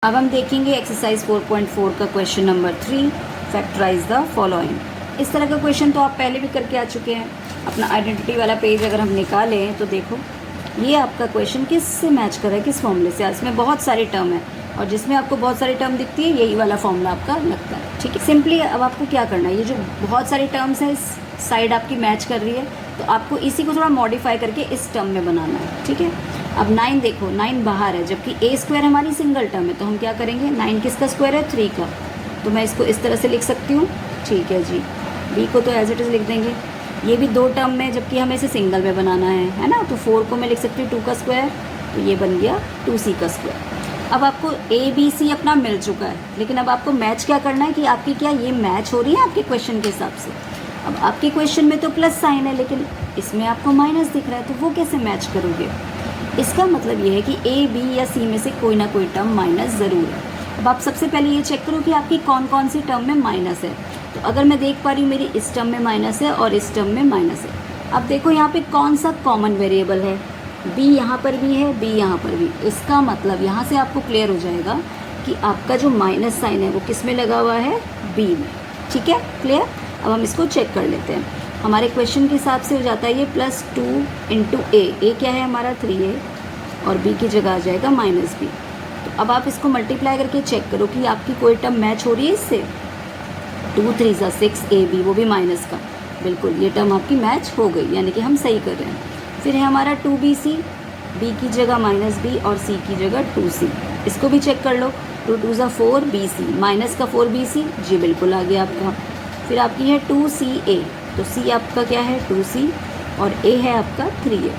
अब हम देखेंगे एक्सरसाइज 4.4 का question number 3, factorise the following. इस तरह का क्वेश्चन तो आप पहले भी करके आ चुके हैं। अपना आइडेंटिटी वाला पेज अगर हम निकालें तो देखो ये आपका क्वेश्चन किससे मैच कर रहा है, किस फॉर्मूले से। इसमें बहुत सारी टर्म है और जिसमें आपको बहुत सारी टर्म दिखती है यही वाला फॉर्मूला आपका लगता है। ठीक है, सिंपली अब आपको क्या करना है, ये जो बहुत सारी टर्म्स हैं इस साइड आपकी मैच कर रही है तो आपको इसी को थोड़ा मॉडिफाई करके इस टर्म में बनाना है। ठीक है, अब 9 देखो, 9 बाहर है जबकि a स्क्वायर हमारी सिंगल टर्म है तो हम क्या करेंगे, 9 किसका स्क्वायर है, 3 का। तो मैं इसको इस तरह से लिख सकती हूँ। ठीक है जी, b को तो एज इट इज़ लिख देंगे। ये भी 2 टर्म में जबकि हमें इसे सिंगल में बनाना है ना, तो 4 को मैं लिख सकती हूँ 2 का स्क्वायर, तो ये बन गया 2c का स्क्वायर। अब आपको a b c अपना मिल चुका है, लेकिन अब आपको मैच क्या करना है कि आपकी क्या ये मैच हो रही है आपके क्वेश्चन के हिसाब से। अब आपके क्वेश्चन में तो प्लस साइन है लेकिन इसमें आपको माइनस दिख रहा है, तो वो कैसे मैच करोगे। इसका मतलब ये है कि ए बी या सी में से कोई ना कोई टर्म माइनस ज़रूर है। अब आप सबसे पहले ये चेक करो कि आपकी कौन कौन सी टर्म में माइनस है। तो अगर मैं देख पा रही हूँ मेरी इस टर्म में माइनस है और इस टर्म में माइनस है। अब देखो यहाँ पे कौन सा कॉमन वेरिएबल है, बी यहाँ पर भी है, बी यहाँ पर भी। इसका मतलब यहाँ से आपको क्लियर हो जाएगा कि आपका जो माइनस साइन है वो किस में लगा हुआ है, बी में। ठीक है, क्लियर। अब हम इसको चेक कर लेते हैं। हमारे क्वेश्चन के हिसाब से हो जाता है ये +2 इंटू ए क्या है हमारा 3a और b की जगह आ जाएगा -b। तो अब आप इसको मल्टीप्लाई करके चेक करो कि आपकी कोई टर्म मैच हो रही है इससे। 2 3 6ab, वो भी माइनस का, बिल्कुल ये टर्म आपकी मैच हो गई, यानी कि हम सही कर रहे हैं। फिर है हमारा 2bc, b की जगह -b और c की जगह 2c। इसको भी चेक कर लो, 2 2 4bc, माइनस का 4bc, जी बिल्कुल आ गया आपका। फिर आपकी है 2ca, तो c आपका क्या है 2c और a है आपका 3a।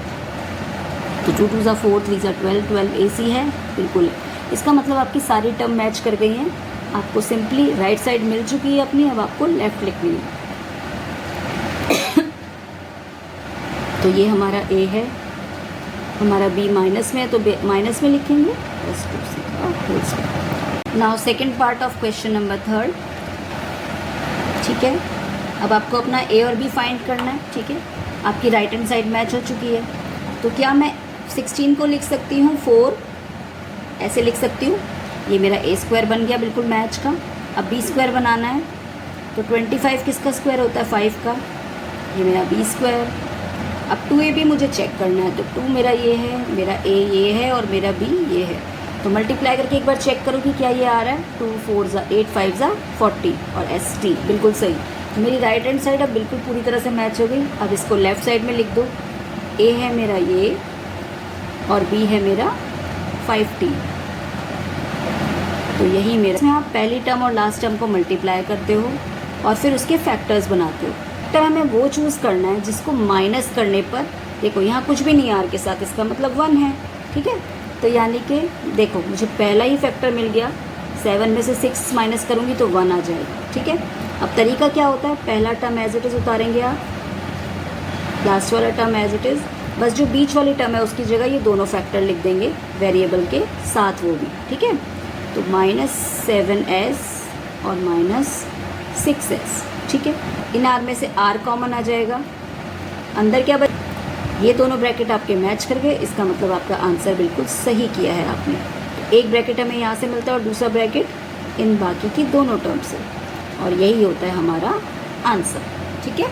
तो 2 2 4 3 12, 12ac है, बिल्कुल है। इसका मतलब आपकी सारी टर्म मैच कर गई हैं। आपको सिंपली राइट साइड मिल चुकी है अपनी, अब आपको लेफ्ट लिखनी है। तो ये हमारा a है, हमारा b माइनस में है तो माइनस में लिखेंगे बस 2c का whole square. Now second part of question number 3। ठीक है, अब आपको अपना a और b फाइंड करना है। ठीक है, आपकी राइट हैंड साइड मैच हो चुकी है, तो क्या मैं 16 को लिख सकती हूँ 4, ऐसे लिख सकती हूँ। ये मेरा a स्क्वायर बन गया बिल्कुल मैच का। अब b स्क्वायर बनाना है तो 25 किसका स्क्वायर होता है, 5 का, ये मेरा b स्क्वायर। अब 2a भी मुझे चेक करना है, तो 2 मेरा ये है, मेरा a ये है और मेरा b ये है। तो मल्टीप्लाई करके एक बार चेक करो कि क्या ये आ रहा है, 2 4 8 5 40 और st बिल्कुल सही। तो मेरी राइट हैंड साइड अब बिल्कुल पूरी तरह से मैच हो गई। अब इसको लेफ़्ट साइड में लिख दो, a है मेरा ये और b है मेरा 5t। तो यही मेरा, इसमें आप पहली टर्म और लास्ट टर्म को मल्टीप्लाई करते हो और फिर उसके फैक्टर्स बनाते हो। फैक्टर हमें वो चूज़ करना है जिसको माइनस करने पर, देखो यहाँ कुछ भी नहीं है r के साथ, इसका मतलब 1 है। ठीक है, तो यानी कि देखो मुझे पहला ही फैक्टर मिल गया, 7 में से 6 माइनस करूँगी तो 1 आ जाएगा। ठीक है, अब तरीका क्या होता है, पहला टर्म एज इट इज़ उतारेंगे आप, लास्ट वाला टर्म एज इट इज़, बस जो बीच वाली टर्म है उसकी जगह ये दोनों फैक्टर लिख देंगे वेरिएबल के साथ वो भी। ठीक है, तो -7s और -6s। ठीक है, इन r में से r कॉमन आ जाएगा, अंदर क्या ये दोनों ब्रैकेट आपके मैच कर गए। इसका मतलब आपका आंसर बिल्कुल सही किया है आपने। तो एक ब्रैकेट हमें यहाँ से मिलता है और दूसरा ब्रैकेट इन बाकी की दोनों टर्म से, और यही होता है हमारा आंसर। ठीक है।